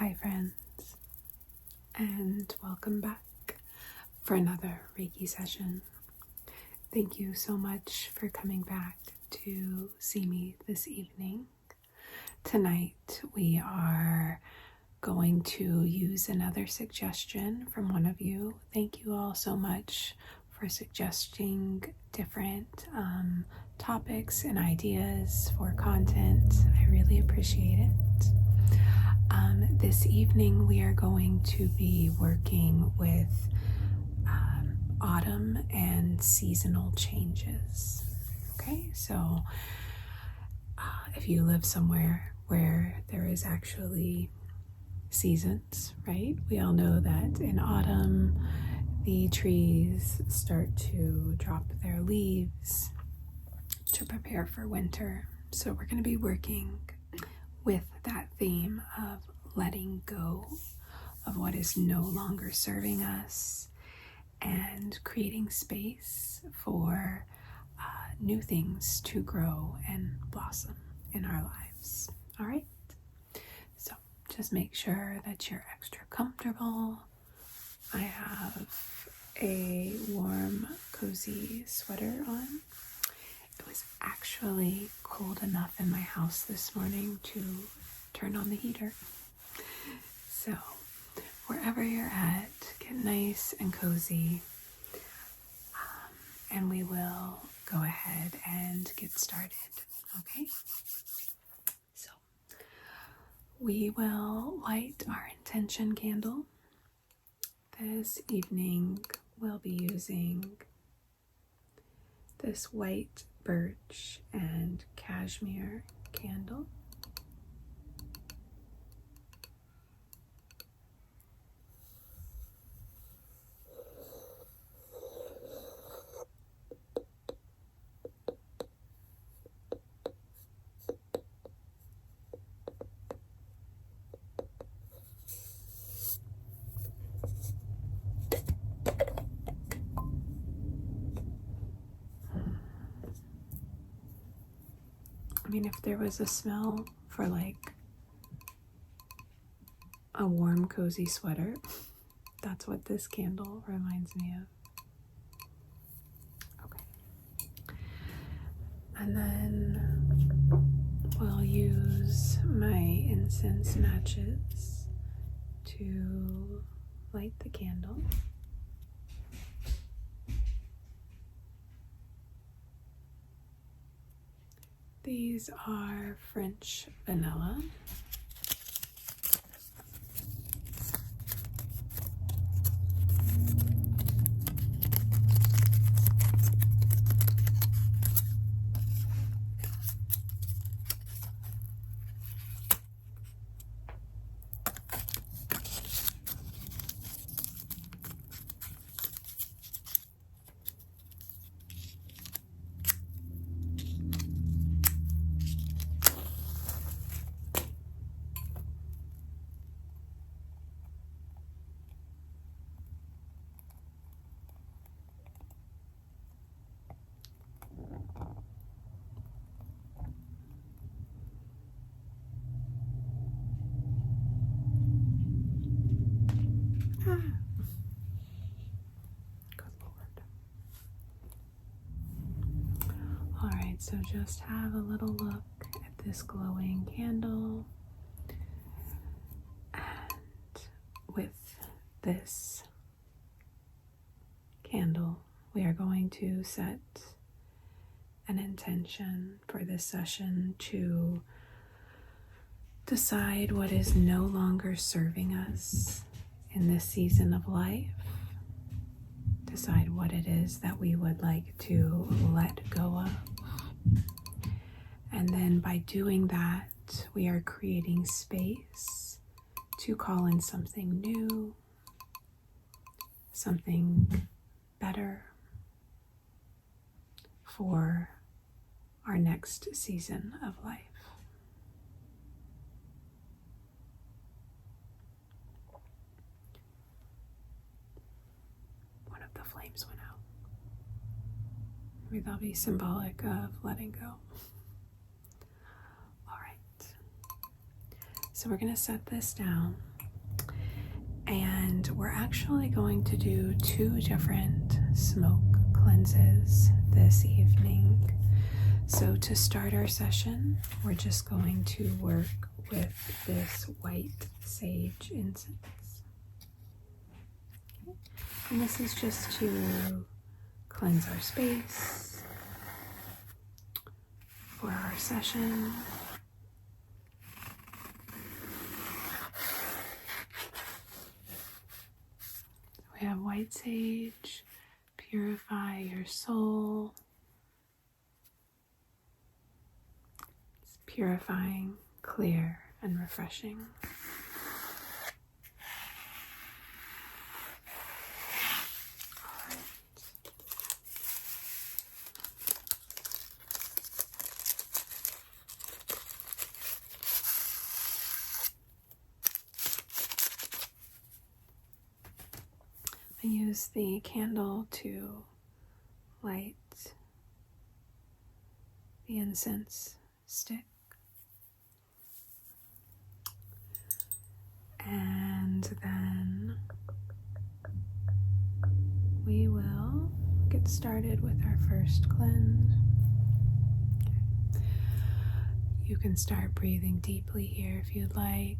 Hi friends, and welcome back for another Reiki session. Thank you so much for coming back to see me this evening. Tonight we are going to use another suggestion from one of you. Thank you all so much for suggesting different topics and ideas for content. I really appreciate it. This evening we are going to be working with autumn and seasonal changes. Okay, so if you live somewhere where there is actually seasons, right? We all know that in autumn the trees start to drop their leaves to prepare for winter. So we're going to be working with that theme of letting go of what is no longer serving us and creating space for new things to grow and blossom in our lives. All right, so just make sure that you're extra comfortable. I have a warm, cozy sweater on. It was actually cold enough in my house this morning to turn on the heater. So wherever you're at, get nice and cozy, and we will go ahead and get started. Okay, so we will light our intention candle. This evening we'll be using this white birch and cashmere candle. I mean, if there was a smell for like a warm, cozy sweater, that's what this candle reminds me of. Okay. And then we'll use my incense matches to light the candle. These are French vanilla. Alright, so just have a little look at this glowing candle. And with this candle, we are going to set an intention for this session to decide what is no longer serving us in this season of life. Decide what it is that we would like to let go of. And then by doing that, we are creating space to call in something new, something better for our next season of life. One of the flames went out. Maybe that'll be symbolic of letting go. All right. So we're going to set this down we're actually going to do 2 different smoke cleanses this evening. So to start our session, we're just going to work with this white sage incense. Okay. And this is just to cleanse our space for our session. We have white sage, purify your soul. It's purifying, clear, and refreshing. I use the candle to light the incense stick, and then we will get started with our first cleanse. Okay. You can start breathing deeply here if you'd like,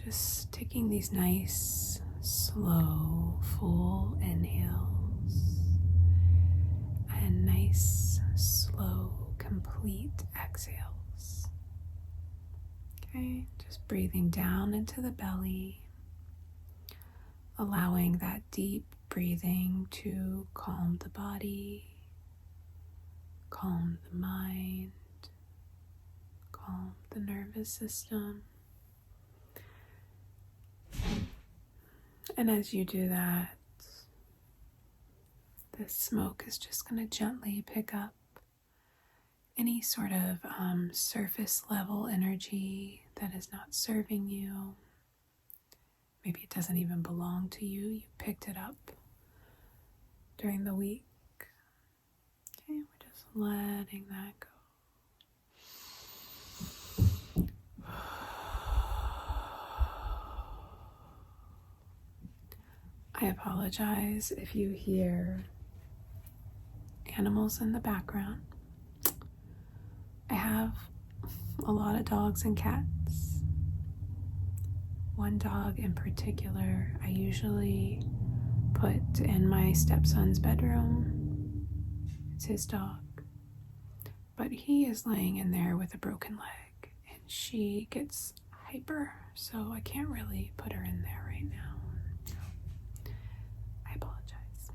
just taking these nice, slow, full inhales and nice, slow, complete exhales. Okay, just breathing down into the belly, allowing that deep breathing to calm the body, calm the mind, calm the nervous system. And as you do that, the smoke is just going to gently pick up any sort of surface level energy that is not serving you. Maybe it doesn't even belong to you. You picked it up during the week. Okay, we're just letting that go. I apologize if you hear animals in the background. I have a lot of dogs and cats. One dog in particular I usually put in my stepson's bedroom. It's his dog. But he is laying in there with a broken leg and she gets hyper, so I can't really put her in there right now. I apologize.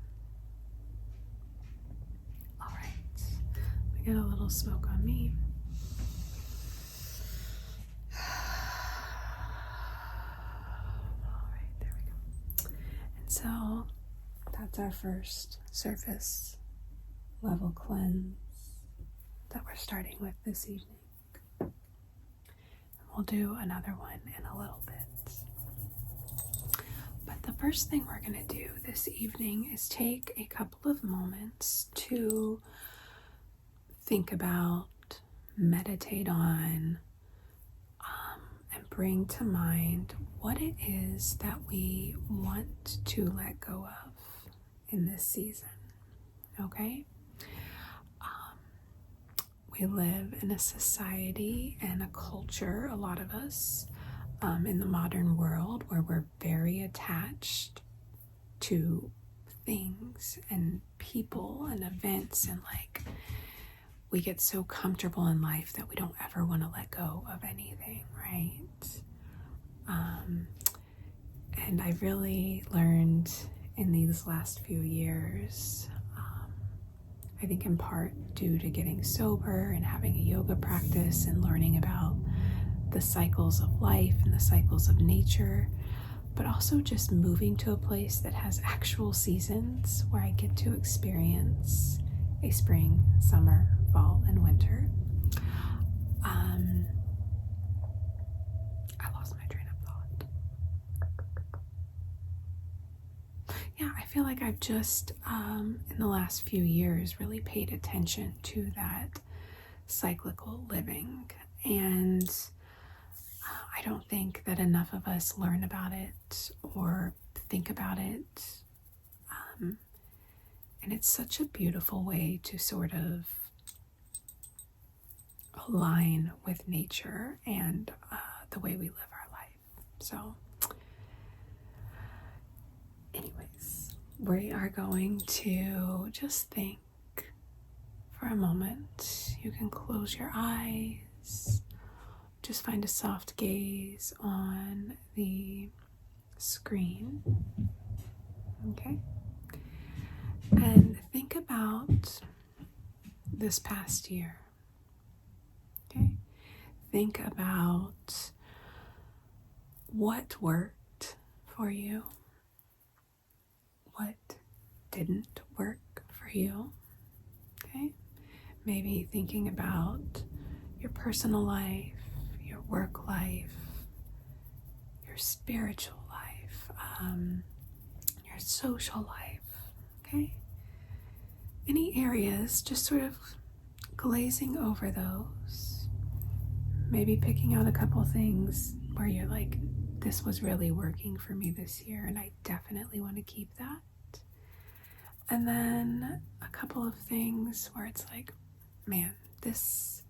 All right, we got a little smoke on me. All right, there we go. And so that's our first surface level cleanse that we're starting with this evening. We'll do another one in a little bit. But the first thing we're going to do this evening is take a couple of moments to think about, meditate on, and bring to mind what it is that we want to let go of in this season. Okay? We live in a society and a culture, a lot of us, in the modern world where we're very attached to things and people and events, and we get so comfortable in life that we don't ever want to let go of anything, right? And I really learned in these last few years, I think in part due to getting sober and having a yoga practice and learning about the cycles of life and the cycles of nature, but also just moving to a place that has actual seasons where I get to experience a spring, summer, fall, and winter. I lost my train of thought. Yeah, I feel like I've just, in the last few years, really paid attention to that cyclical living. And I don't think that enough of us learn about it or think about it. And it's such a beautiful way to sort of align with nature and the way we live our life. So anyways, we are going to just think for a moment. You can close your eyes. Just find a soft gaze on the screen. Okay? And think about this past year. Okay? Think about what worked for you, what didn't work for you. Okay? Maybe thinking about your personal life, your work life, your spiritual life, your social life. Okay? Any areas, just sort of glazing over those. Maybe picking out a couple things where you're like, this was really working for me this year and I definitely want to keep that. And then a couple of things where it's like, man, this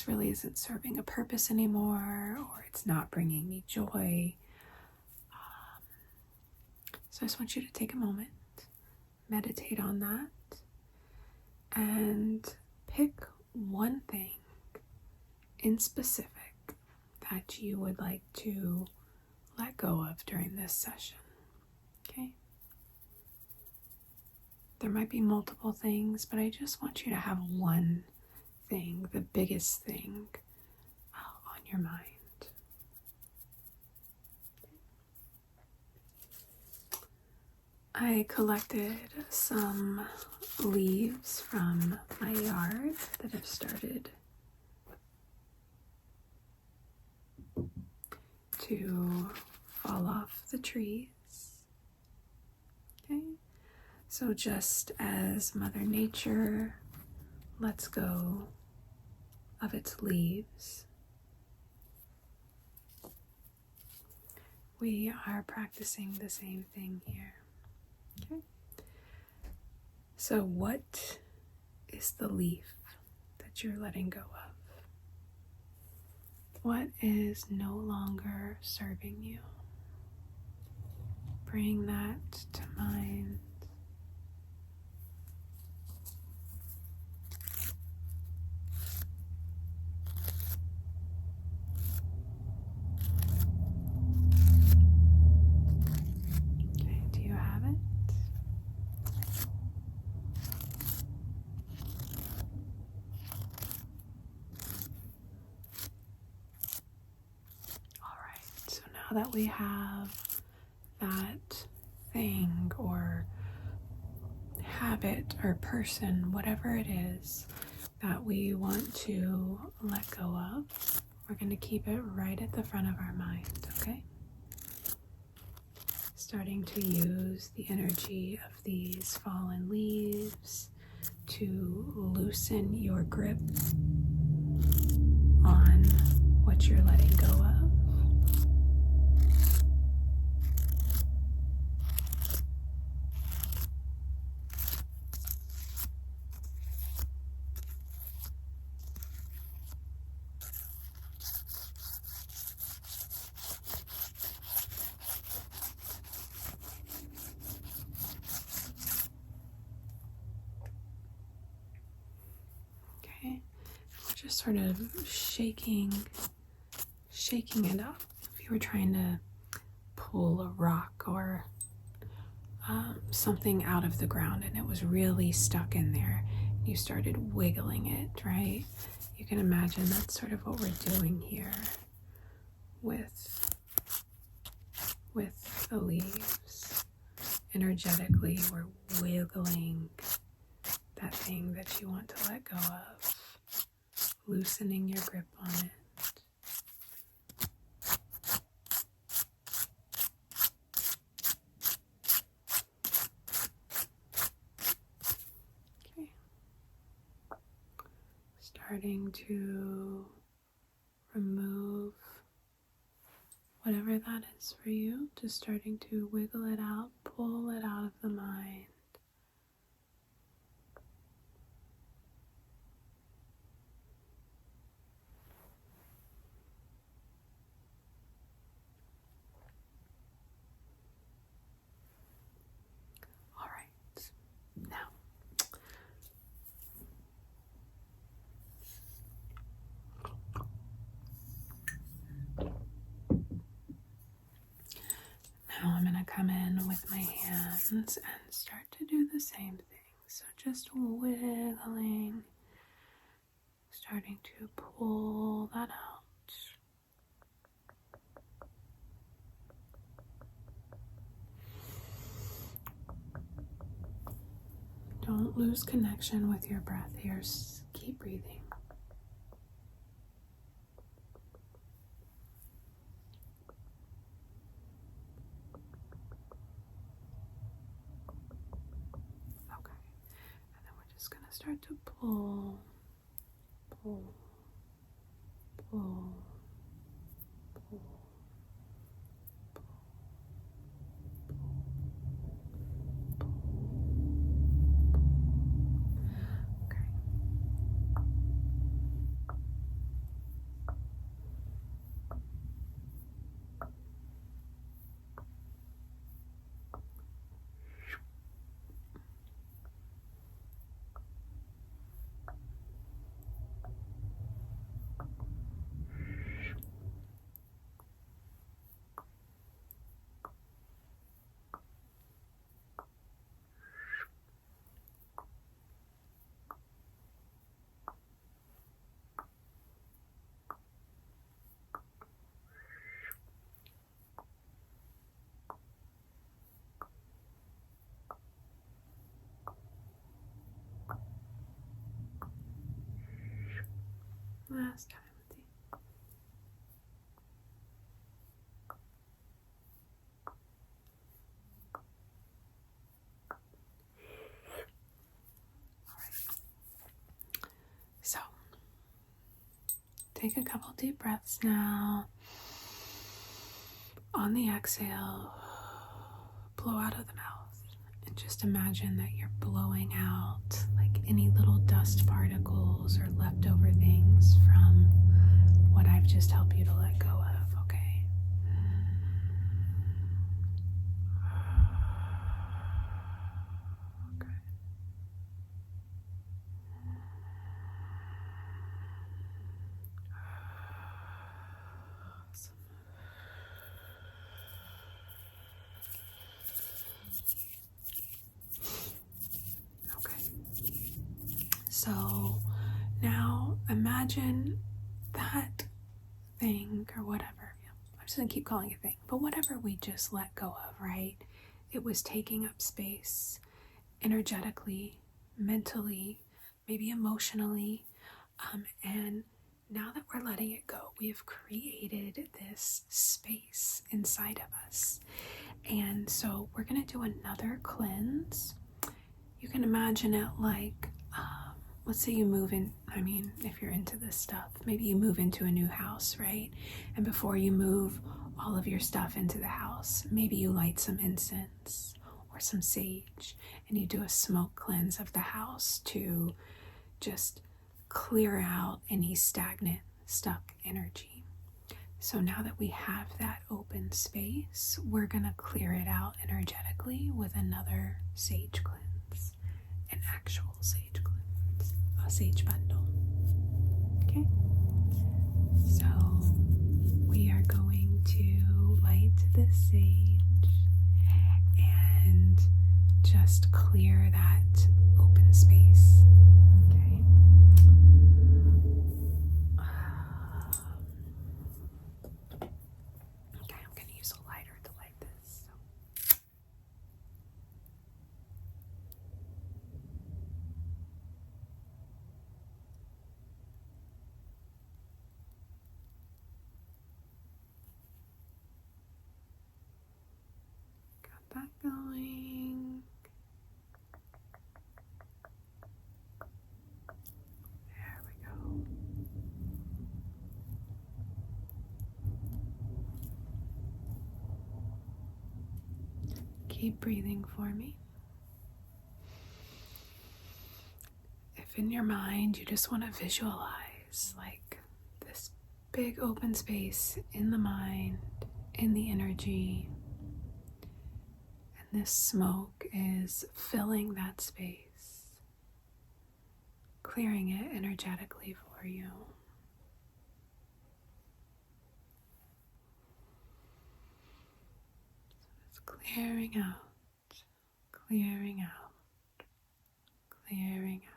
really isn't serving a purpose anymore, or it's not bringing me joy. So I just want you to take a moment, meditate on that, and pick one thing in specific that you would like to let go of during this session. Okay? There might be multiple things, but I just want you to have one thing, the biggest thing on your mind. I collected some leaves from my yard that have started to fall off the trees. Okay? So just as Mother Nature lets go of its leaves, we are practicing the same thing here. Okay? So what is the leaf that you're letting go of? What is no longer serving you? Bring that to mind. Okay, do you have it? All right, so now that we have that thing or habit or person, whatever it is that we want to let go of, we're going to keep it right at the front of our mind, okay? Starting to use the energy of these fallen leaves to loosen your grip on what you're letting go of. Just sort of shaking it up. If you were trying to pull a rock or something out of the ground and it was really stuck in there, you started wiggling it, right? You can imagine that's sort of what we're doing here with the leaves. Energetically, we're wiggling that thing that you want to let go of. Loosening your grip on it. Okay. Starting to remove Whatever that is for you, just starting to wiggle it out, pull it out of the mind. All right, now I'm going to come in with my hands and start to do the same thing. So just wiggling, starting to pull that out. Don't lose connection with your breath here. Keep breathing. Okay. And then we're just going to start to pull, pull, pull, pull. Last time with you. All right. So, take a couple deep breaths now. On the exhale, blow out of the mouth. And just imagine that you're blowing out like any little dust particles or leftover things from what I've just helped you to let go of, okay? Okay. Awesome. Okay. So now imagine that thing or whatever. I'm just going to keep calling it thing, but whatever we just let go of, right? It was taking up space energetically, mentally, maybe emotionally. And now that we're letting it go, we have created this space inside of us. And so we're going to do another cleanse. You can imagine it like, let's say you move in, if you're into this stuff, maybe you move into a new house, right? And before you move all of your stuff into the house, maybe you light some incense or some sage and you do a smoke cleanse of the house to just clear out any stagnant, stuck energy. So now that we have that open space, we're going to clear it out energetically with another sage cleanse, an actual sage cleanse, a sage bundle. Okay? So we are going to light this sage and just clear that open space. Okay? Okay, I'm going to use a lighter to light this. Got that going. There we go. keep breathing for me. If in your mind you just want to visualize like this big open space in the mind, in the energy, and this smoke is filling that space, clearing it energetically for you. Clearing out, clearing out, clearing out.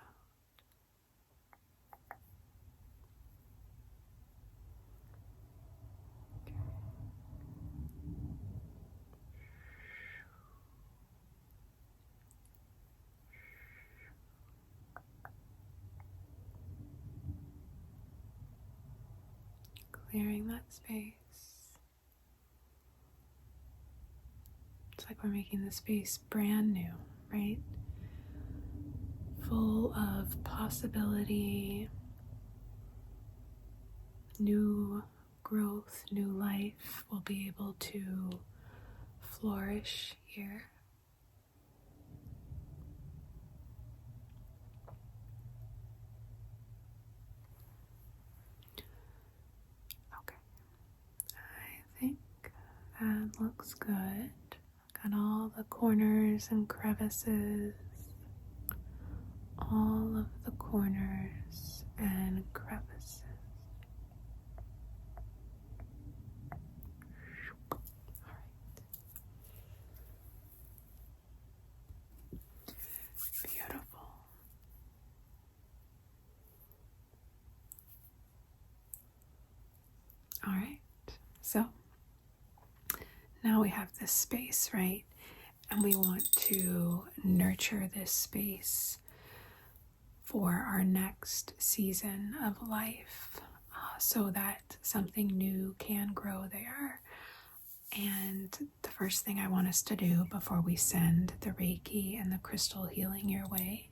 Clearing that space. It's like we're making the space brand new, right? Full of possibility, new growth, new life will be able to flourish here. Okay, I think that looks good. Got all the corners and crevices, all of the corners and crevices. All right. Beautiful. All right, so now we have this space, right? And we want to nurture this space for our next season of life so that something new can grow there. And the first thing I want us to do before we send the Reiki and the crystal healing your way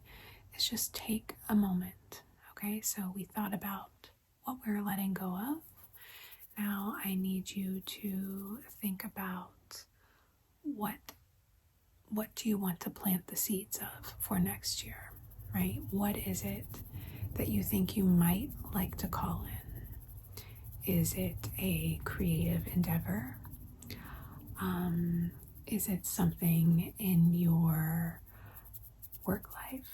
is just take a moment, okay? So we thought about what we're letting go of. Now I need you to think about what do you want to plant the seeds of for next year, right? What is it that you think you might like to call in? Is it a creative endeavor? Is it something in your work life?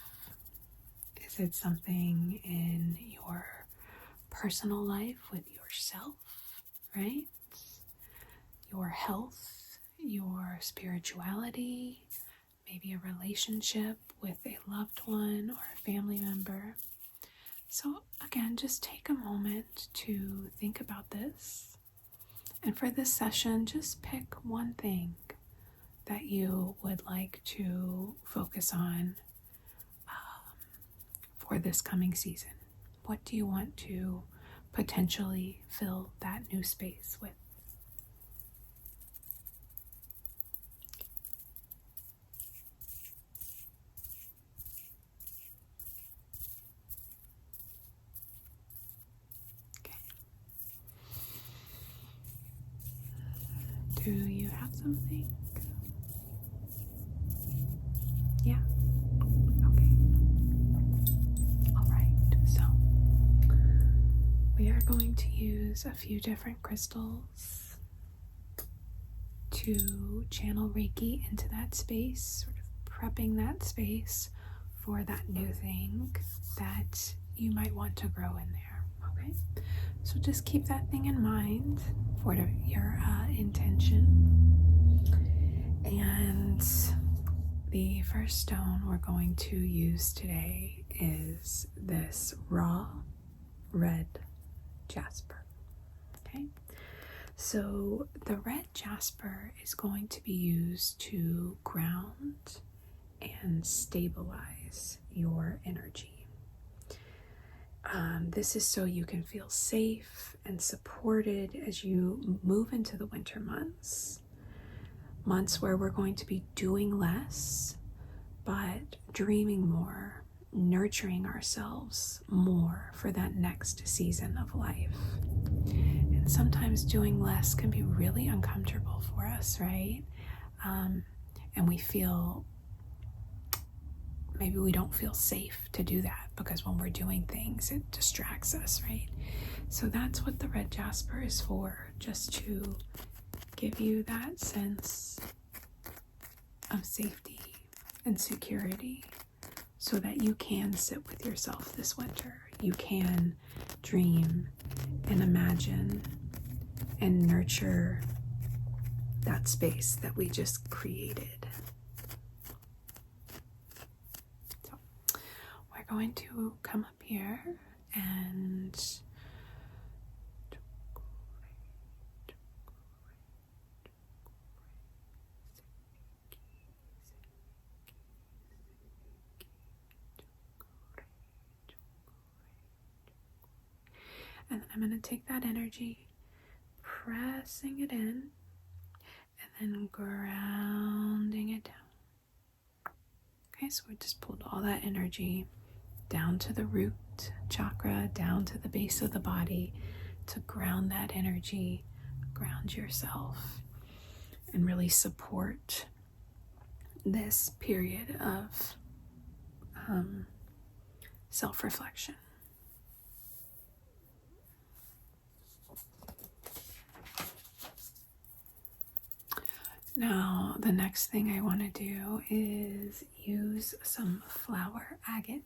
Is it something in your personal life with yourself, right? Your health, your spirituality, maybe a relationship with a loved one or a family member. So again, just take a moment to think about this. And for this session, just pick one thing that you would like to focus on for this coming season. What do you want to potentially fill that new space with? Do you have something? Yeah? Okay. All right, so we are going to use a few different crystals to channel Reiki into that space, sort of prepping that space for that new thing that you might want to grow in there, okay? So just keep that thing in mind for your intention. And the first stone we're going to use today is this raw red jasper. Okay, so the red jasper is going to be used to ground and stabilize your energy. This is so you can feel safe and supported as you move into the winter months where we're going to be doing less, but dreaming more, nurturing ourselves more for that next season of life. And sometimes doing less can be really uncomfortable for us, right? And and maybe we don't feel safe to do that, because when we're doing things, it distracts us, right? So that's what the red jasper is for, just to give you that sense of safety and security so that you can sit with yourself this winter. You can dream and imagine and nurture that space that we just created. So we're going to come up here and then I'm going to take that energy, pressing it in, and then grounding it down. Okay, so we just pulled all that energy down to the root chakra, down to the base of the body, to ground that energy, ground yourself, and really support this period of self-reflection. Now, the next thing I want to do is use some flower agate.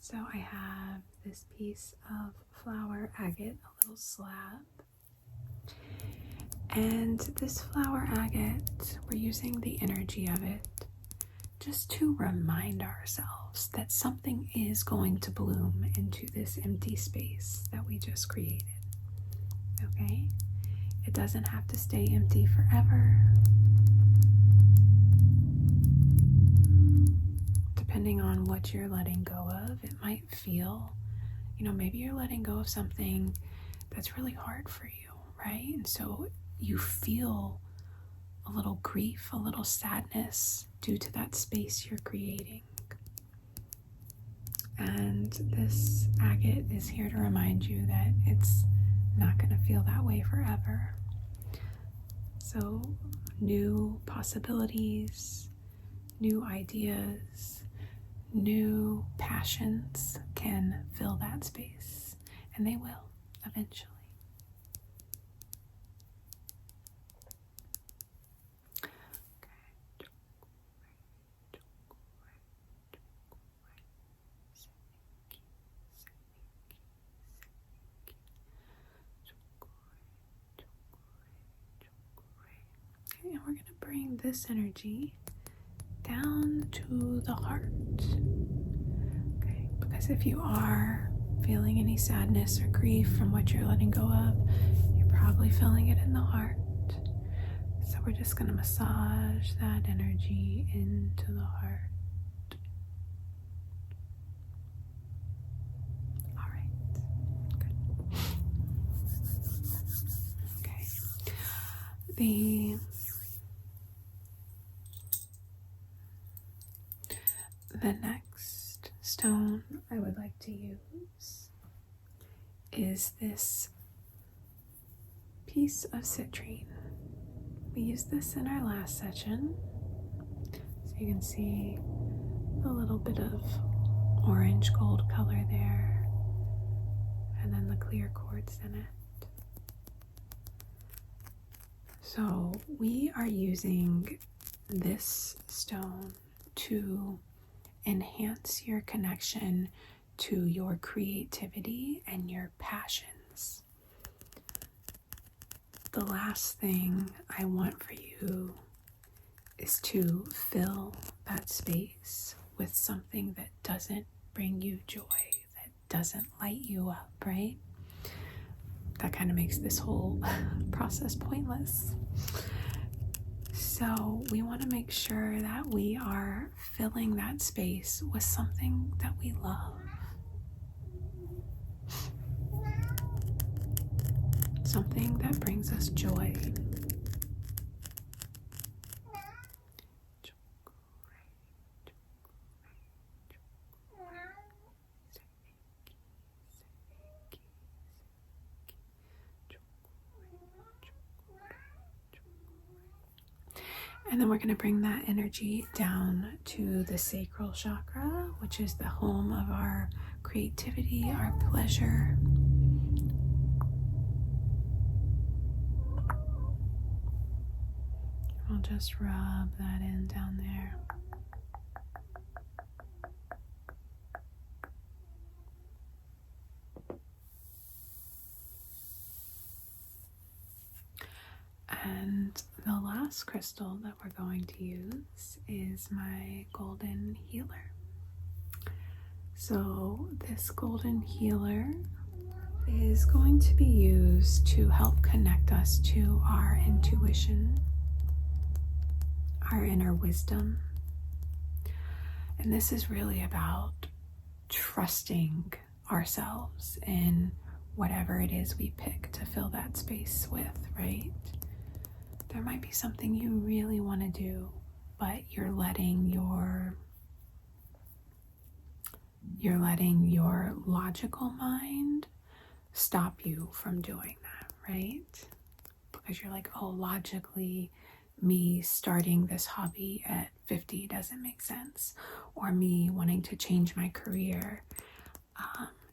So I have this piece of flower agate, a little slab. And this flower agate, we're using the energy of it just to remind ourselves that something is going to bloom into this empty space that we just created. Okay? It doesn't have to stay empty forever. Depending on what you're letting go of, it might feel, maybe you're letting go of something that's really hard for you, right? And so you feel a little grief, a little sadness due to that space you're creating. And this agate is here to remind you that it's not going to feel that way forever. So new possibilities, new ideas, new passions can fill that space, and they will eventually. Okay, and we're going to bring this energy down to the heart. Okay, because if you are feeling any sadness or grief from what you're letting go of, you're probably feeling it in the heart. So we're just going to massage that energy into the heart. All right. Good. Okay. The next stone I would like to use is this piece of citrine. We used this in our last session, so you can see a little bit of orange gold color there, and then the clear quartz in it. So we are using this stone to enhance your connection to your creativity and your passions. The last thing I want for you is to fill that space with something that doesn't bring you joy, that doesn't light you up, right? That kind of makes this whole process pointless. So we want to make sure that we are filling that space with something that we love. Something that brings us joy. And then we're going to bring that energy down to the sacral chakra, which is the home of our creativity, our pleasure. I'll just rub that in down there. And the last crystal that we're going to use is my golden healer. So this golden healer is going to be used to help connect us to our intuition, our inner wisdom. And this is really about trusting ourselves in whatever it is we pick to fill that space with, right? There might be something you really want to do, but you're letting your logical mind stop you from doing that, right? Because you're like, oh, logically, me starting this hobby at 50 doesn't make sense, or me wanting to change my career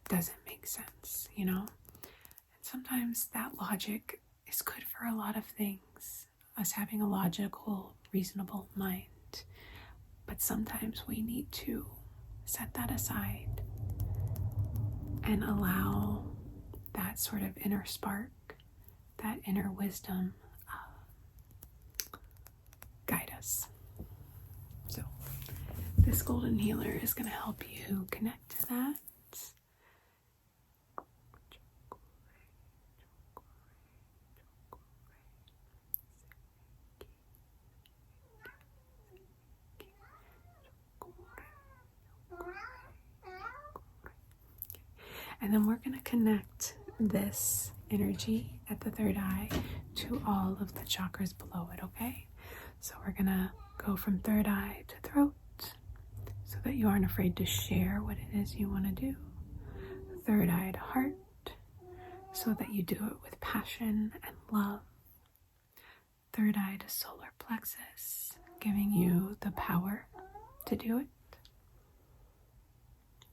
doesn't make sense, you know? And sometimes that logic is good for a lot of things, us having a logical, reasonable mind. But sometimes we need to set that aside and allow that sort of inner spark, that inner wisdom guide us. So this golden healer is going to help you connect to that. And then we're going to connect this energy at the third eye to all of the chakras below it, okay? So we're going to go from third eye to throat so that you aren't afraid to share what it is you want to do. Third eye to heart so that you do it with passion and love. Third eye to solar plexus, giving you the power to do it.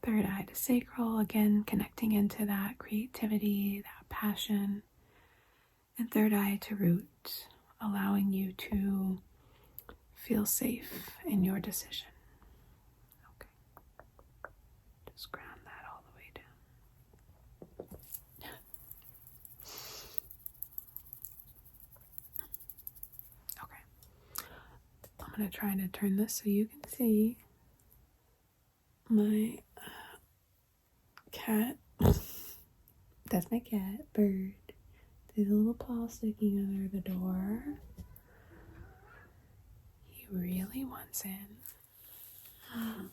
Third eye to sacral, again connecting into that creativity, that passion. And third eye to root, allowing you to feel safe in your decision. Okay. Just ground that all the way down. Okay. I'm going to try to turn this so you can see my cat. That's my cat, Bird. There's a little paw sticking under the door. He really wants in. Come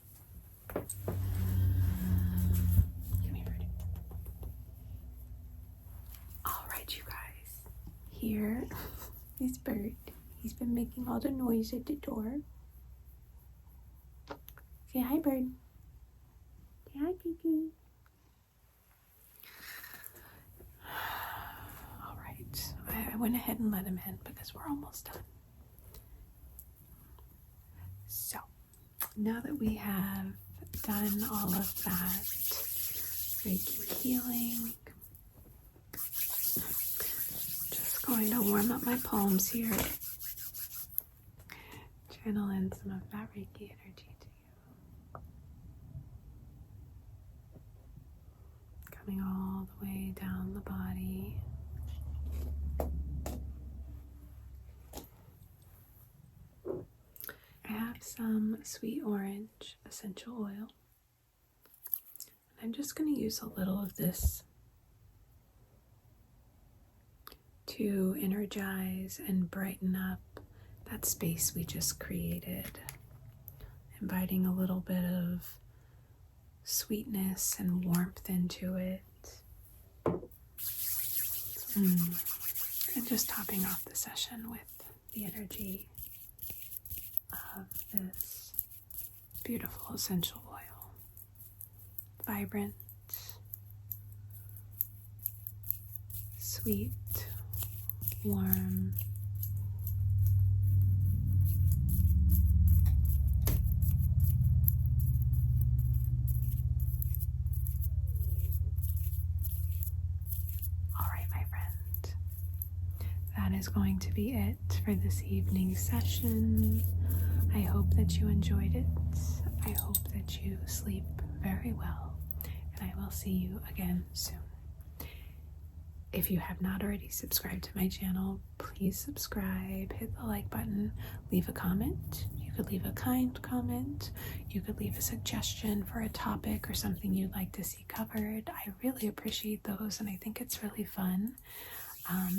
here, Bird. Alright, you guys. Here is Bird. He's been making all the noise at the door. Say hi, Bird. Say hi, Kiki. I went ahead and let him in because we're almost done. So, now that we have done all of that Reiki healing, just going to warm up my palms here. Channel in some of that Reiki energy to you. Coming all the way down the body. I have some sweet orange essential oil. I'm just going to use a little of this to energize and brighten up that space we just created, inviting a little bit of sweetness and warmth into it. And just topping off the session with the energy of this beautiful essential oil. Vibrant, sweet, warm, that is going to be it for this evening's session. I hope that you enjoyed it. I hope that you sleep very well, and I will see you again soon. If you have not already subscribed to my channel, please subscribe, hit the like button, leave a comment. You could leave a kind comment. You could leave a suggestion for a topic or something you'd like to see covered. I really appreciate those, and I think it's really fun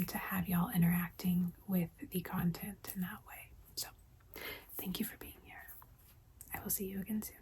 to have y'all interacting with the content in that way. So thank you for being here. I will see you again soon.